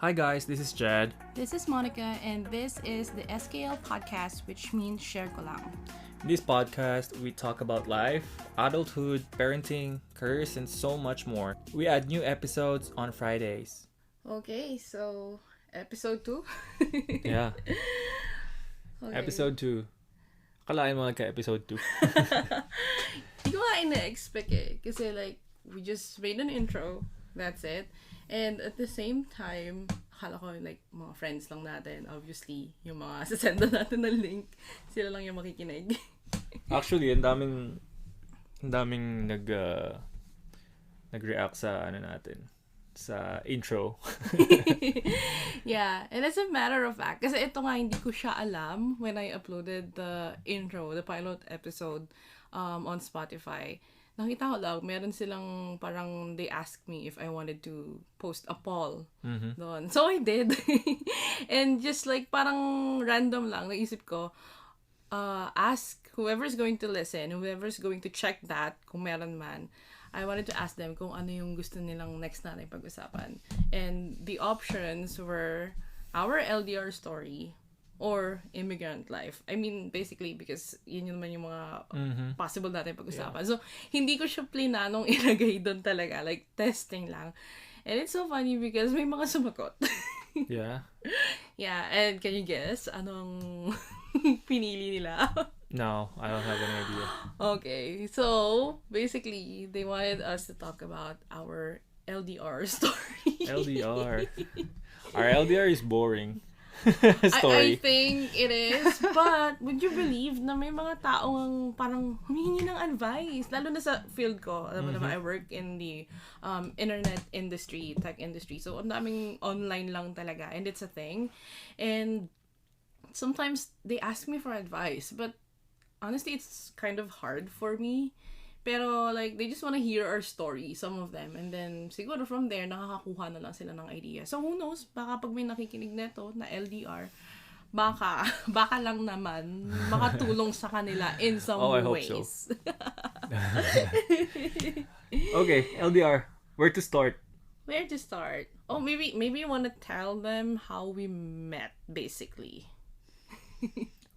Hi guys, this is Jed. This is Monica, and this is the SKL podcast, which means share ko lang. In this podcast, we talk about life, adulthood, parenting, careers, and so much more. We add new episodes on Fridays. Okay, so episode 2? Yeah, Okay. episode 2. Akalain mo nagka-episode 2. Hindi ko nga ina-expect eh. Kasi like, we just made an intro. That's it. And at the same time, akala ko like, mga friends lang natin. Obviously, yung mga sasendan natin ng link, sila lang yung makikinig. Actually, ang daming nag-react sa natin, sa intro. Yeah, and as a matter of fact, kasi ito nga hindi ko siya alam when I uploaded the intro, the pilot episode on Spotify. Nakita ko lang, meron silang parang they asked me if I wanted to post a poll doon. So I did. And just like parang random lang, naisip ko, ask whoever's going to listen, whoever's going to check that, kung meron man, I wanted to ask them kung ano yung gusto nilang next natin pag-usapan. And the options were our LDR story or immigrant life. I mean, basically, because yun naman yung mga possible natin pag-usapan. Yeah. So, hindi ko siya plinanong ilagay doon talaga. Like, testing lang. And it's so funny because may mga sumagot. Yeah. Yeah, and can you guess anong pinili nila? No, I don't have any idea. Okay, so basically, they wanted us to talk about our LDR story. LDR. Our LDR is boring. I think it is. But would you believe na may mga taong parang humihingi ng advice? Lalo na sa field ko. Alam mo naman, I work in the internet industry, tech industry. So, ang daming online lang talaga. And it's a thing. And sometimes they ask me for advice. But honestly, it's kind of hard for me. Pero, like, they just wanna hear our story, some of them. And then, siguro from there, nakakakuha na lang sila ng idea. So, who knows? Baka pag may nakikinig neto na LDR, baka lang naman makatulong sa kanila in some ways. I hope so. Okay, LDR. Where to start? Where to start? Oh, maybe you wanna tell them how we met, basically.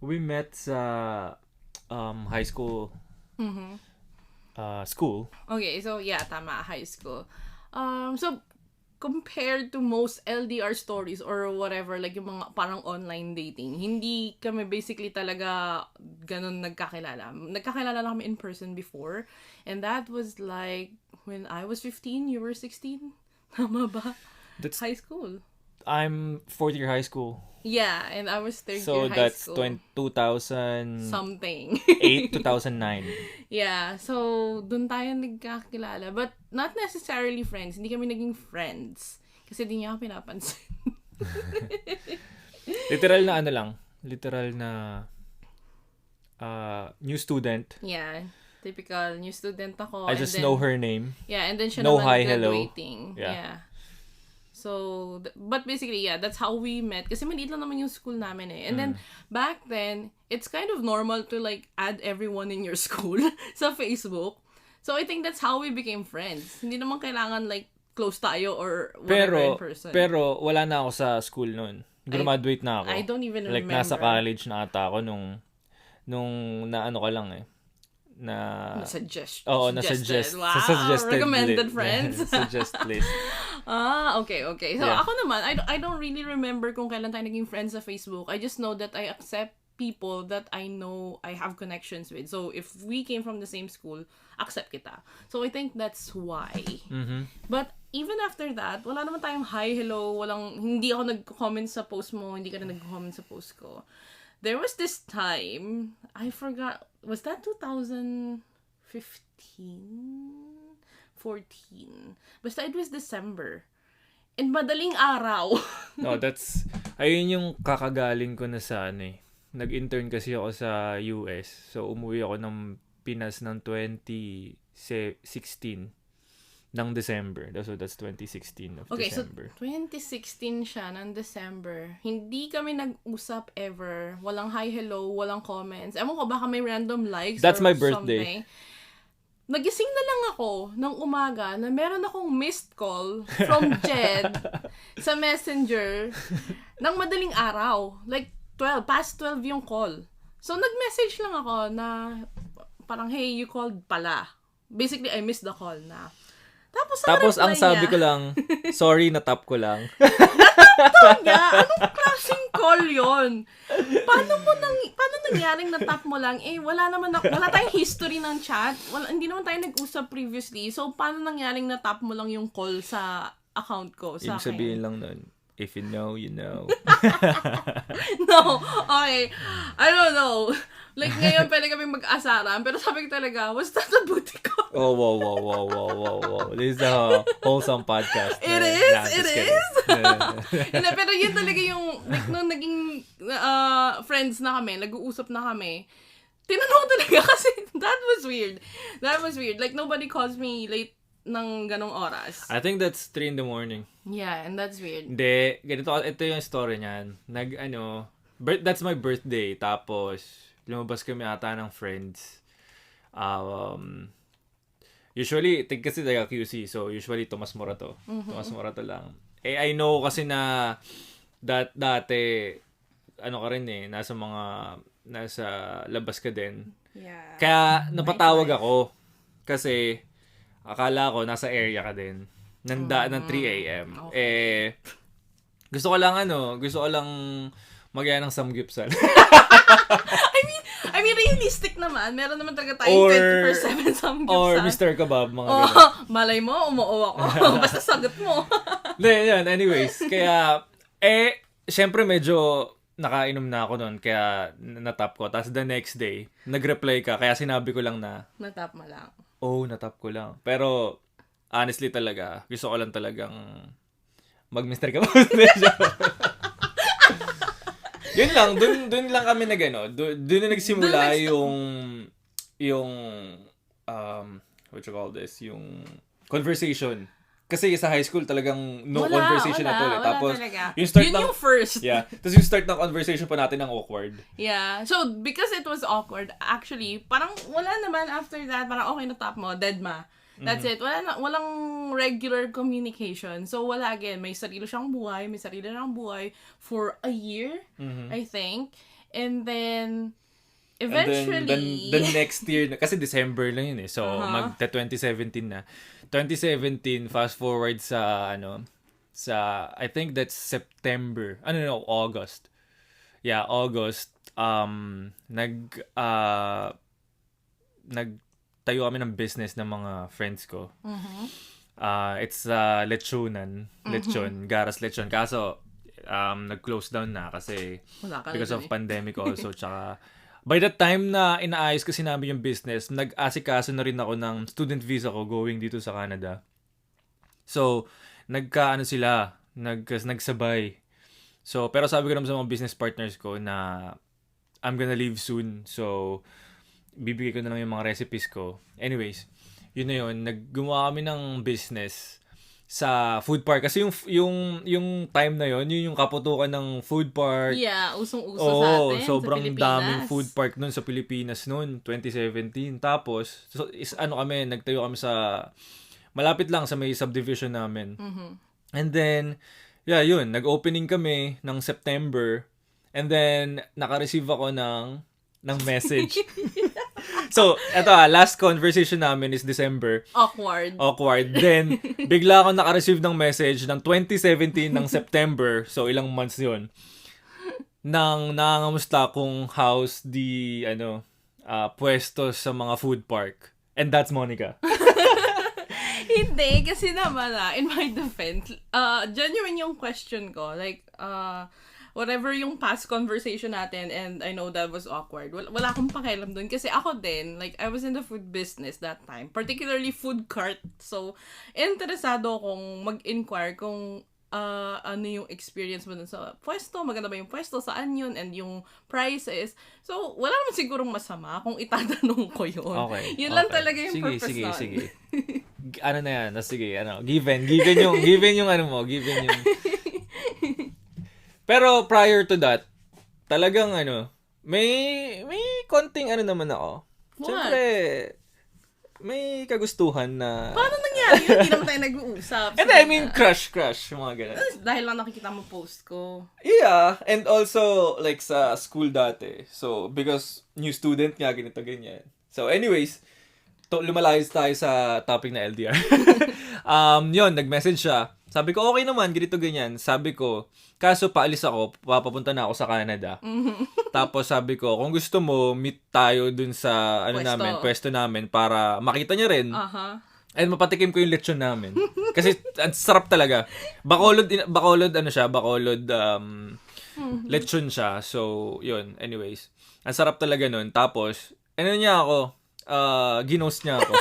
We met sa high school. School. Okay, so yeah, tama, high school. So compared to most LDR stories or whatever, like yung mga parang online dating, hindi kami basically talaga ganun nagkakilala. Nagkakilala lang kami in person before, and that was like when I was 15, you were 16. Tama ba? That's high school. I'm fourth year high school. Yeah, and I was third So year high that's school. 2000 something. 8, 2009. Yeah, so dun tayo nagkakilala. But not necessarily friends. Hindi kami naging friends. Kasi di niya ako pinapansin. Literal na new student. Yeah, typical new student ako. I just know her name. Yeah, and then siya No naman hi, hello. graduating. Yeah. Yeah. So, but basically, yeah, that's how we met. Kasi maliit lang naman yung school namin eh. And then, back then, it's kind of normal to like add everyone in your school sa Facebook. So, I think that's how we became friends. Hindi naman kailangan like close tayo or whatever in person. Pero wala na ako sa school noon. Graduate na ako. I don't even like, remember. nasa college na ata ako nung naano ka lang eh. Nasuggest. Nasuggest. Wow, sa suggested recommended list. friends. Suggest list. Okay. So, Yeah. ako naman, I don't really remember kung kailan tayo naging friends sa Facebook. I just know that I accept people that I know I have connections with. So, if we came from the same school, accept kita. So, I think that's why. But, even after that, wala naman tayong hi, hello, hindi ako nag-comment sa post mo, hindi ka na nag-comment sa post ko. There was this time, I forgot, was that 2015? 14? Basta it was December. And madaling araw. No, ayun yung kakagaling ko na sa nag-intern kasi ako sa US. So, umuwi ako ng Pinas ng 2016 ng December. So, that's 2016 of December. So 2016 siya ng December. Hindi kami nag-usap ever. Walang hi, hello, walang comments. Ewan ko, baka may random likes That's or my birthday. something. nagising na lang ako ng umaga na meron akong missed call from Jed sa Messenger ng madaling araw. Like, past 12 yung call. So, nag-message lang ako na parang, hey, you called pala. Basically, I missed the call na. Tapos ang sabi ko lang, sorry, natap ko lang. Tanga, anong klaseng call yon? Paano nangyaring natap mo lang? Wala tayong history ng chat. Hindi naman tayo nag-usap previously. So, paano nangyaring natap mo lang yung call sa account ko? Sa Ibig sabihin lang nun, if you know, you know. No, okay. I don't know. Like, ngayon pwede kami mag-asaran, pero sabi ko talaga, was that a booty call? Oh, wow. This is a wholesome podcast. It is. Pero yun talaga yung, like, nung naging friends na kami, nag-uusap na kami, tinanong talaga kasi that was weird. Like, nobody calls me late ng ganong oras. I think that's 3 a.m. Yeah, and that's weird. Hindi, ito yung story niyan. That's my birthday, tapos lumabas kami ata ng friends. Usually, kasi taga QC, so usually Tomas Morato. Mm-hmm. Tomas Morato lang. I know kasi na dati, ka rin nasa labas ka din. Yeah. Kaya napatawag ako kasi akala ko nasa area ka din. Ng 3 a.m. Okay. Gusto ko lang magaya ng samgyupsal. I mean, realistic naman. Meron naman talaga tayong 24/7 samgyupsal. Or Mr. Kebab, mga ganun. Malay mo, umuo ako. Basta sagot mo. Yan, anyways. Kaya, syempre medyo nakainom na ako noon, kaya natap ko. Tapos the next day, nag-reply ka, kaya sinabi ko lang na, natap mo lang. Natap ko lang. Pero, honestly talaga, gusto ko lang talagang mag-Mr. Kebab. Yun lang, dun lang kami dun na nagsimula yung what you call this, yung conversation. Kasi sa high school talagang conversation na to. Tapos, yung first. Yeah. Tapos yung start ng conversation pa natin ng awkward. Yeah. So, because it was awkward, actually, parang wala naman after that, parang okay na top mo, dead ma. That's it. Walang regular communication. So, wala again. May sarili siyang buhay for a year, I think. And then, eventually... And then, the next year, kasi December lang yun eh. So, magta-2017 na. 2017, fast forward sa I think that's September. August. Yeah, August. Nagtayo kami ng business ng mga friends ko. It's lechonan. Garas Lechon. Kaso, nag-close down na kasi because of pandemic also. Tsaka, by the time na inaayos kasi namin yung business, nag-asikaso na rin ako ng student visa ko going dito sa Canada. So, nagsabay. So, pero sabi ko naman sa mga business partners ko na I'm gonna leave soon. So, bibigay ko na lang yung mga recipes ko. Anyways, yun na yun. Gumawa kami ng business sa food park. Kasi yung time na yun yung kaputukan ng food park. Yeah, usong-uso sa atin sobrang sa Pilipinas. Daming food park nun sa Pilipinas nun, 2017. Tapos, nagtayo kami sa, malapit lang sa may subdivision namin. And then, yun, nag-opening kami ng September. And then, naka-receive ako ng message. So, eto last conversation namin is December. Awkward. Then, bigla ako naka-receive ng message ng 2017 ng September. So, ilang months yun. Nang nangangamusta kung how's the, pwesto sa mga food park. And that's Monica. Hindi, kasi naman in my defense, genuine yung question ko. Like, whatever yung past conversation natin, and I know that was awkward. Wala akong pakialam dun. Kasi ako din, like, I was in the food business that time. Particularly food cart. So, interesado akong mag-inquire kung ano yung experience mo dun sa pwesto, maganda ba yung pwesto, saan yun, and yung prices. So, wala naman sigurong masama kung itatanong ko yun. Okay. Yun lang talaga yung purpose nun. Sige. Ano na yan? Sige, given yung Pero prior to that, talagang may konting naman ako. What? Siyempre, may kagustuhan na... Paano nangyari yun? Hindi naman tayo nag-uusap. And I mean, crush, mga ganun. Dahil lang nakikita mo post ko. Yeah, and also, like, sa school dati. So, because new student nga, ganito, ganyan. So, anyways, lumalayas tayo sa topic na LDR. Yun, nag-message siya. Sabi ko, okay naman, ganito, ganyan. Sabi ko, kaso paalis ako, papapunta na ako sa Canada. Tapos sabi ko, kung gusto mo, meet tayo dun sa, pwesto namin, para makita niya rin. And mapatikim ko yung lechon namin. Kasi, ang sarap talaga. Bacolod, lechon siya. So, yun, anyways. Ang sarap talaga nun. Tapos, niya ako, ginost niya ako.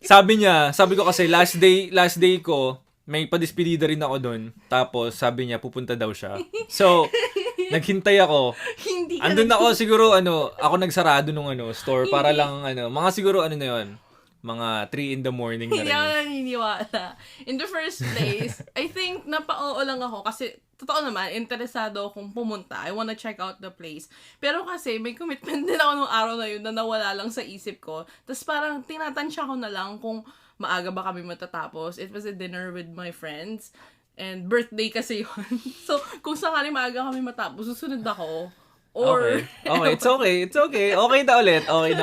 Sabi ko kasi, last day ko, may padispedida rin ako doon. Tapos, sabi niya, pupunta daw siya. So, naghintay ako. Andun ako, siguro, ako nagsarado nung store para lang, mga siguro, na yun, mga 3 in the morning na rin. Hindi ako naniniwala. In the first place, I think, napao lang ako kasi, totoo naman, interesado akong pumunta. I wanna check out the place. Pero kasi, may commitment din ako nung araw na yun na nawala lang sa isip ko. Tapos parang, tinatansya ko na lang kung maaga ba kami matatapos. It was a dinner with my friends. And birthday kasi yun. So, kung sakali maaga kami matapos, susunod ako. Or... Okay, it's okay. Okay na ulit. Okay,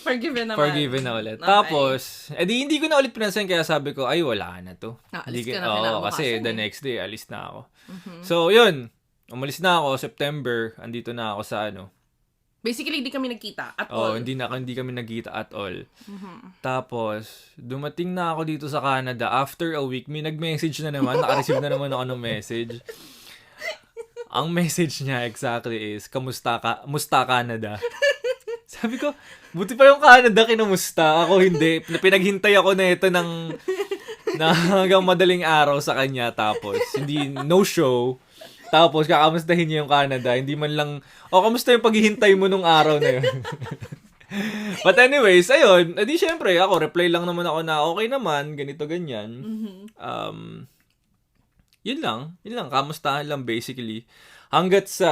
forgiven naman. Forgiven na ulit. Okay. Tapos, hindi ko na ulit pinansin, kaya sabi ko, ay, wala na to. Alis ka na kasi the next day, alis na ako. So, yun. Umalis na ako, September, andito na ako sa Basically, hindi kami nagkita at all. Hindi kami nagkita at all. Tapos, dumating na ako dito sa Canada. After a week, may nag-message na naman. Naka-receive na naman ako ng message. Ang message niya exactly is, musta Canada? Sabi ko, buti pa yung Canada kinumusta. Ako hindi. Pinaghintay ako na ito ng hanggang madaling araw sa kanya. Tapos, no show. Tapos, kakamustahin niya yung Canada. Hindi man lang, kamusta yung paghihintay mo nung araw na yun? But anyways, ayun. Edi syempre, ako, reply lang naman ako na okay naman, ganito, ganyan. Yun lang. Kamustahan lang basically. Hanggat sa,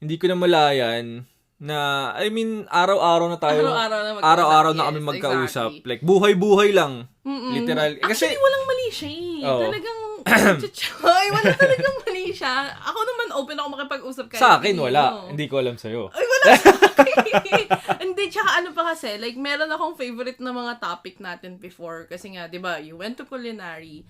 hindi ko na malayan, na, I mean, araw-araw na tayo. Araw-araw na kami magkausap. Exactly. Like, buhay-buhay lang. Literal. Actually, walang mali siya eh. Talagang, wala talagang mali siya. Ako naman, open ako makipag-usap kayo. Sa akin, wala. Hindi ko alam sa'yo. Ay, wala sa akin. Hindi, tsaka pa kasi, like, meron akong favorite na mga topic natin before. Kasi nga, di ba, you went to culinary.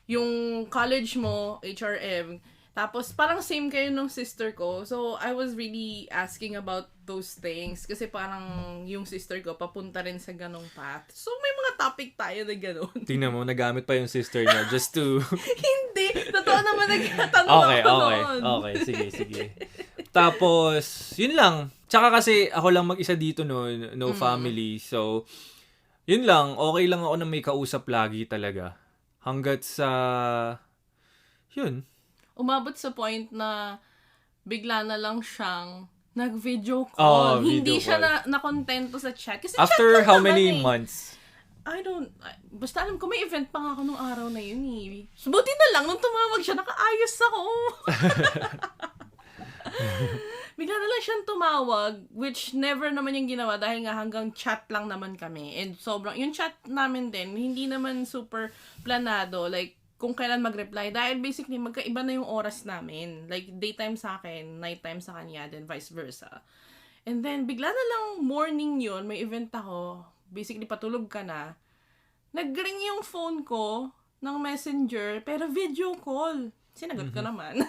Yung college mo, HRM. Tapos, parang same kayo nung sister ko. So, I was really asking about those things. Kasi parang yung sister ko, papunta rin sa ganong path. So, may mga topic tayo na ganon. Tingnan mo, nagamit pa yung sister niya just to... Hindi! Totoo naman nagtatanong ako noon. Okay. Sige. Tapos, yun lang. Tsaka kasi, ako lang mag-isa dito noon. No family. So, yun lang. Okay lang ako na may kausap lagi talaga. Hanggat sa... Yun. Umabot sa point na bigla na lang siyang nag-video call. Hindi siya na-contento sa chat. Kasi after how many months? Basta alam ko may event pa nga ako nung araw na yun eh. So, buti na lang nung tumawag siya, nakaayos ako. Bigla na lang siyang tumawag, which never naman yung ginawa dahil nga hanggang chat lang naman kami. And yung chat namin din, hindi naman super planado. Like, kung kailan mag-reply. Dahil basically, magkaiba na yung oras namin. Like, daytime sa akin, nighttime sa kanya, then vice versa. And then, bigla na lang morning yun, may event ako. Basically, patulog ka na. Nag-ring yung phone ko ng messenger, pero video call. Sinagot ko naman.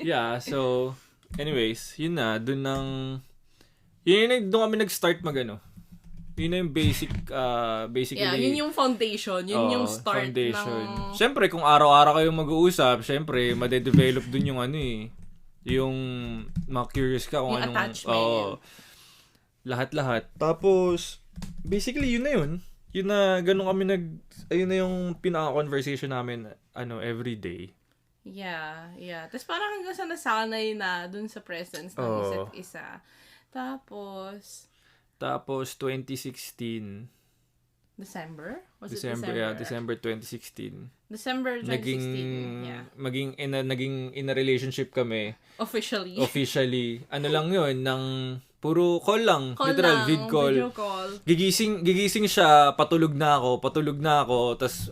Yeah, so, anyways, yun na, doon kami nag-start yun na yung basically. Yeah, yun yung foundation. Yun yung start foundation. Siyempre, kung araw-araw kayong mag-uusap, siyempre, madedevelop dun yung yung ma-curious ka kung yung anong... attachment. Lahat-lahat. Tapos, basically, yun na yun. Yun na, ganun kami ayun na yung pinaka-conversation namin, every day. Yeah. Tapos parang hanggang sa nasanay na dun sa presence ng isa't isa. Tapos, 2016. December? Was December, it December? Yeah, December 2016. December 2016, Naging in a relationship kami. Officially. Ano lang yun, Puro call lang. Literal, vid call. Video call. Gigising siya, patulog na ako, tas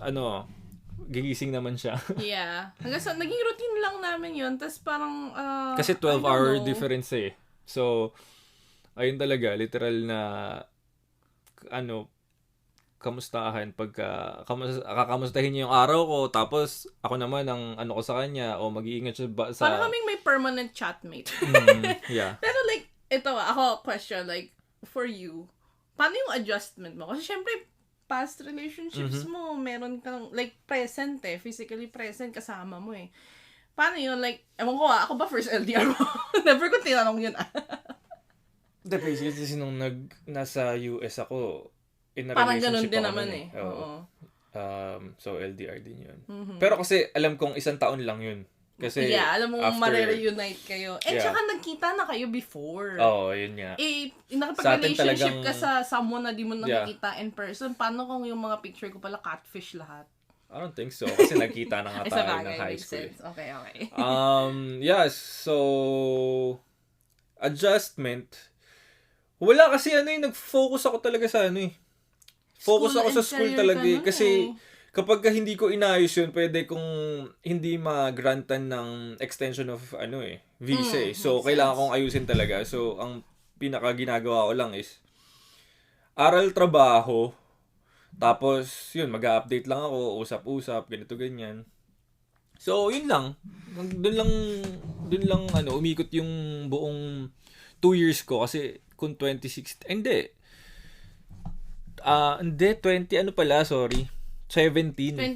gigising naman siya. Yeah. Hanggang sa, naging routine lang namin yun, tas parang, Kasi 12-hour difference eh. So, ayun talaga, literal na, kamustahan kakamustahin niya yung araw ko, tapos ako naman ang ko sa kanya, o mag-iingat siya sa... Parang kaming may permanent chatmate. Yeah. Pero like, ito ako, question, like, for you, paano yung adjustment mo? Kasi syempre, past relationships mo, meron kang, like, present physically present, kasama mo Paano yun? Like, ewan ko ako ba first LDR mo? Never ko tinanong yun The basically, kasi nung nasa US ako, in a parang relationship ganun din ako naman nun Oo. So, LDR din yun. Pero kasi, alam kong 1 taon lang yun. Kasi, alam mo, after... mare-reunite kayo. Tsaka nagkita na kayo before. Oo, yun nga. Nakapag-relationship ka sa someone na di mo nakikita in person. Paano kung yung mga picture ko pala catfish lahat? I don't think so. Kasi nagkita na nga tayo ng high school. Okay. So, adjustment. Wala kasi nag-focus ako talaga sa Focus ako sa school talaga kasi kapag hindi ko inayos yun, pwede kong hindi ma-grantan ng extension of visa So, kailangan kong ayusin talaga. So, ang pinaka ginagawa ko lang is aral, trabaho, tapos yun, mag-update lang ako, usap-usap, ganito, ganyan. So, yun lang. Doon lang umikot yung buong 2 years ko kasi kung 2016, hindi 2017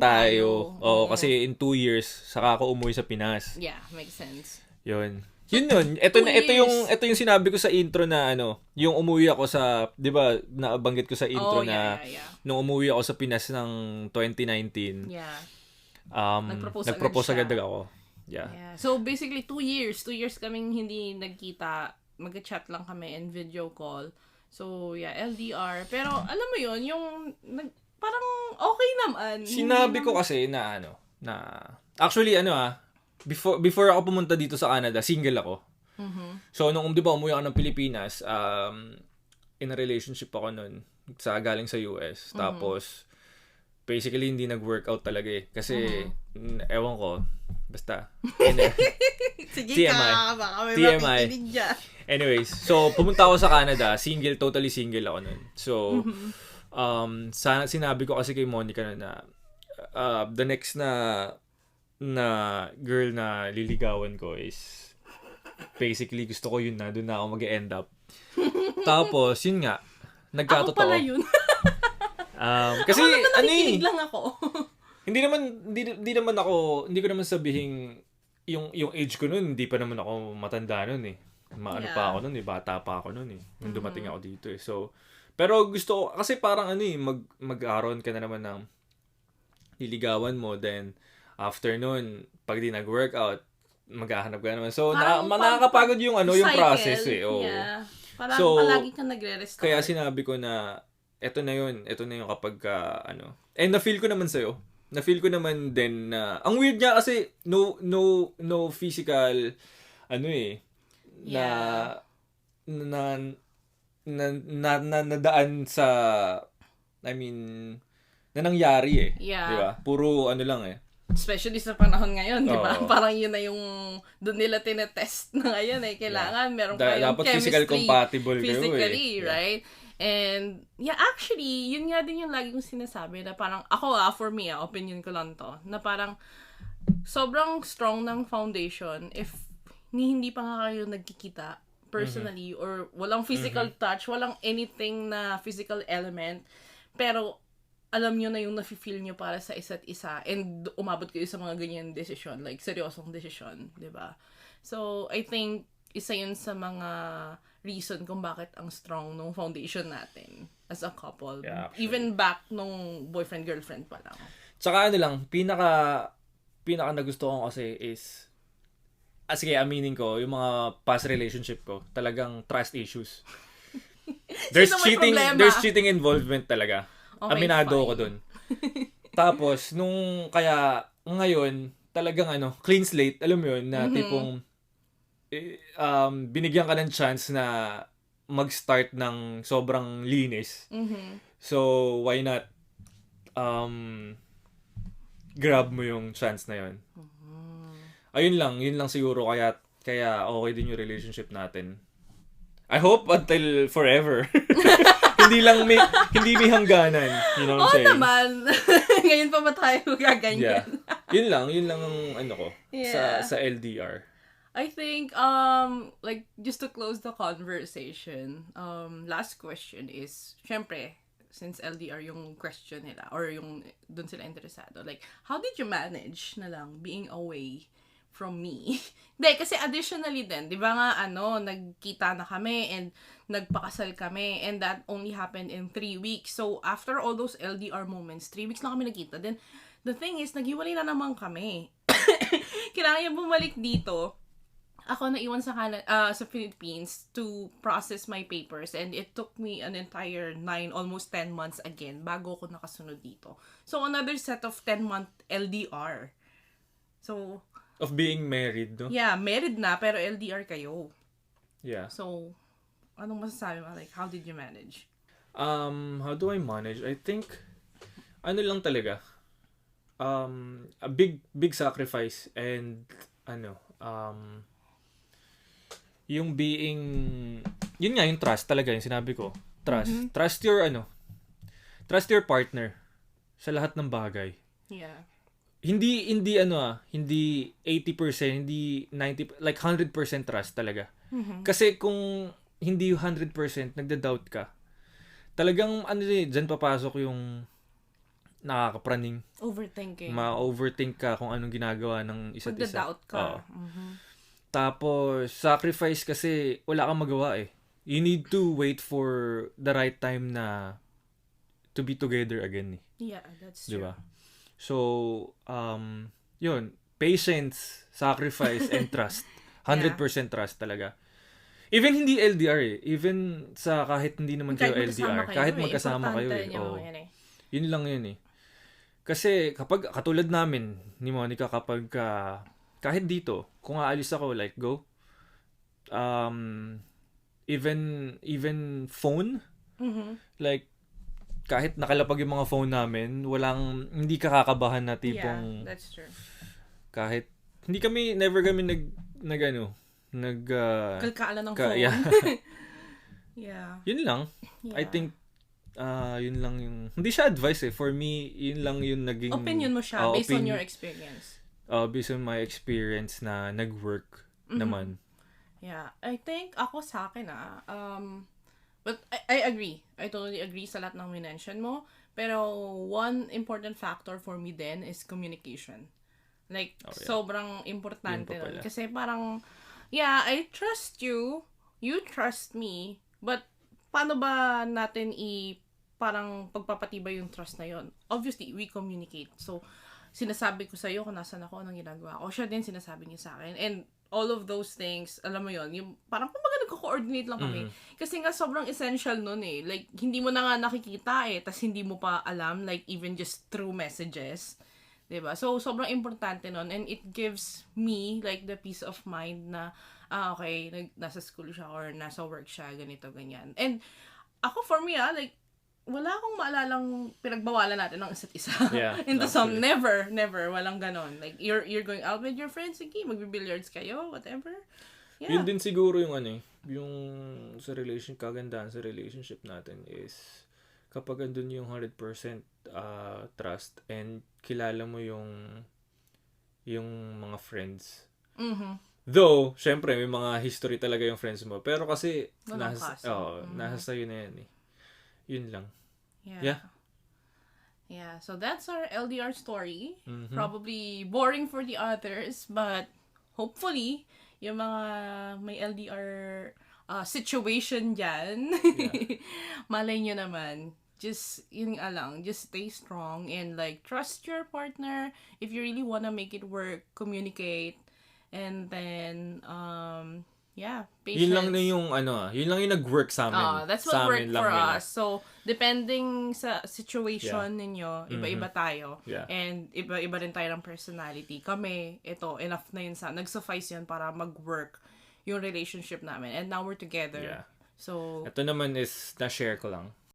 tayo. Kasi in 2 years saka ako umuwi sa Pinas. Yeah, makes sense. Yun. Ito yung sinabi ko sa intro na yung umuwi ako sa, 'di ba, nabanggit ko sa intro na nung umuwi ako sa Pinas ng 2019. Yeah. Nag-propose agad ako. Yeah. So basically 2 years kaming hindi nagkita. Mag-chat lang kami and video call. So, LDR. Pero, alam mo yun, yung, parang okay naman. Sinabi ko kasi na, actually, before ako pumunta dito sa Canada, single ako. So, nung, di ba, umuwi ako ng Pilipinas, in a relationship ako nun, galing sa US. Tapos, basically, hindi nag-workout talaga Kasi, ewan ko, basta. Sige TMI. Baka may TMI. makikinig dyan. Anyways, so pumunta ako sa Canada, totally single ako nun. So, sinabi ko kasi kay Monica na the next na girl na liligawan ko is basically gusto ko yun doon na ako mag-end up. Tapos, yun nga, nagkatotoo. Ako pala yun. Kasi, nakikinig lang ako. hindi ko naman sabihin yung age ko noon, hindi pa naman ako matanda noon pa ako noon bata pa ako noon nung dumating ako dito So, pero gusto ko, kasi parang mag-aaron ka na naman ng liligawan mo, then after noon, pag di nag-workout, maghahanap ka naman. So, nakakapagod yung yung cycle, process Yeah. Parang palagi ka nagre-restart. Kaya sinabi ko na, eto na yun kapag and na-feel ko naman sa'yo. Na-feel ko naman din na, ang weird nga kasi, no physical, nadaan sa, na nangyari Yeah. Di ba? Puro lang Especially sa panahon ngayon, di ba? Parang yun na yung, doon nila tinetest na ngayon Kailangan meron kayong dapat chemistry. physical compatible Physically, kayo right? And, actually, yun nga din yung lagi kong sinasabi na parang, ako for me opinion ko lang to, na parang, sobrang strong ng foundation if hindi pa nga kayo nagkikita personally or walang physical touch, walang anything na physical element, pero alam nyo na yung nafe-feel nyo para sa isa't isa and umabot kayo sa mga ganyan desisyon, like seryosong desisyon, diba? So, I think isa yun sa mga reason kung bakit ang strong nung foundation natin as a couple. Yeah, even back nung boyfriend-girlfriend pa lang. Tsaka pinaka nagustuhan ko kasi is, sige, aminin ko, yung mga past relationship ko, talagang trust issues. There's cheating involvement talaga. Okay, Aminado fine. ko dun. Tapos, kaya, ngayon, talagang clean slate, alam mo yun, na tipong, binigyan ka ng chance na mag-start ng sobrang linis. So, why not grab mo yung chance na yun. Yun lang siguro kaya okay din yung relationship natin. I hope until forever. hindi may hangganan. You know what I'm saying? Naman. Ngayon pa ba tayo gaganyan? Yeah. Yun lang ang ko Yeah. sa LDR. I think, like, just to close the conversation, last question is, syempre, since LDR yung question nila, or yung dun sila interesado, like, how did you manage na lang being away from me? Hindi, kasi additionally din, di ba nga, nagkita na kami, and nagpakasal kami, and that only happened in 3 weeks. So, after all those LDR moments, 3 weeks lang kami nagkita. Then, the thing is, naghiwalay na naman kami. Kailangan niya bumalik dito. Ako naiwan sa Philippines to process my papers, and it took me an entire 9, almost 10 months again bago ako nakasunod dito. So, another set of 10-month LDR. So, of being married, no? Yeah, married na, pero LDR kayo. Yeah. So, anong masasabi mo? Like, how did you manage? How do I manage? I think, lang talaga. A big sacrifice, and, yung being, yun nga, yung trust talaga, yung sinabi ko. Trust. Trust your partner sa lahat ng bagay. Yeah. Hindi 80%, hindi 90%, like 100% trust talaga. Kasi kung hindi 100% nagda-doubt ka, talagang dyan papasok yung nakakapraning. Overthinking. Ma-overthink ka kung anong ginagawa ng isa't isa. Magda-doubt ka. Tapos, sacrifice kasi wala kang magawa eh. You need to wait for the right time na to be together again eh. Yeah, that's true. Diba? So, yun. Patience, sacrifice, and trust. 100% trust talaga. Even hindi LDR eh. Even sa kahit hindi naman kayo LDR. Kahit magkasama kayo eh. Yun lang yun eh. Kasi kapag, katulad namin ni Monica, kapag kahit dito, kung aalis ako, like, go. Even phone, like, kahit nakalapag yung mga phone namin, hindi ka kakabahan na tipong... Yeah, that's true. Kahit, never kami kalkala ng phone. Yeah. Yeah. Yun lang. Yeah. I think, yun lang yung... Hindi siya advice eh. For me, yun lang yung naging... Opinion mo siya, based on your experience. Based on my experience na nag-work naman. Yeah. I think ako sa akin but I agree. I totally agree sa lahat ng minention mo. Pero one important factor for me then is communication. Like, sobrang importante nun. Kasi parang, yeah, I trust you. You trust me. But, paano ba natin parang pagpapatibay yung trust na yon? Obviously, we communicate. So, sinasabi ko sa'yo kung nasan ako, anong ginagawa ko. Siya din sinasabi niya sa akin. And all of those things, alam mo yon, yung parang kumbaga nagko-coordinate lang kami. Kasi nga sobrang essential nun eh. Like, hindi mo na nga nakikita eh, tas hindi mo pa alam, like even just through messages. Diba? So, sobrang importante nun. And it gives me like the peace of mind na, okay, nasa school siya or nasa work siya, ganito, ganyan. And ako for me like, wala akong maalalang pinagbawalan natin ng isa't isa. Yeah, Into some, never, walang ganon. Like, you're going out with your friends, sige, magbi-billiards kayo, whatever. Yeah. Yun din siguro yung yung kagandahan sa relationship natin is kapag andun yung 100% trust and kilala mo yung mga friends. Though, syempre, may mga history talaga yung friends mo. Pero kasi, nasa sa'yo na yan eh. Yun lang. Yeah, so that's our LDR story. Probably boring for the others, but hopefully, yung mga may LDR situation dyan, malay nyo naman, just stay strong and like trust your partner. If you really wanna make it work, communicate, and then patience. Yun lang yung yun lang yung nag-work sa amin. That's what worked for us. So, depending sa situation ninyo, iba-iba tayo. Yeah. And iba-iba rin tayo ng personality. Kami, enough na yun nag-suffice yun para mag-work yung relationship namin. And now we're together. Yeah. So, Ito naman is na-share ko lang.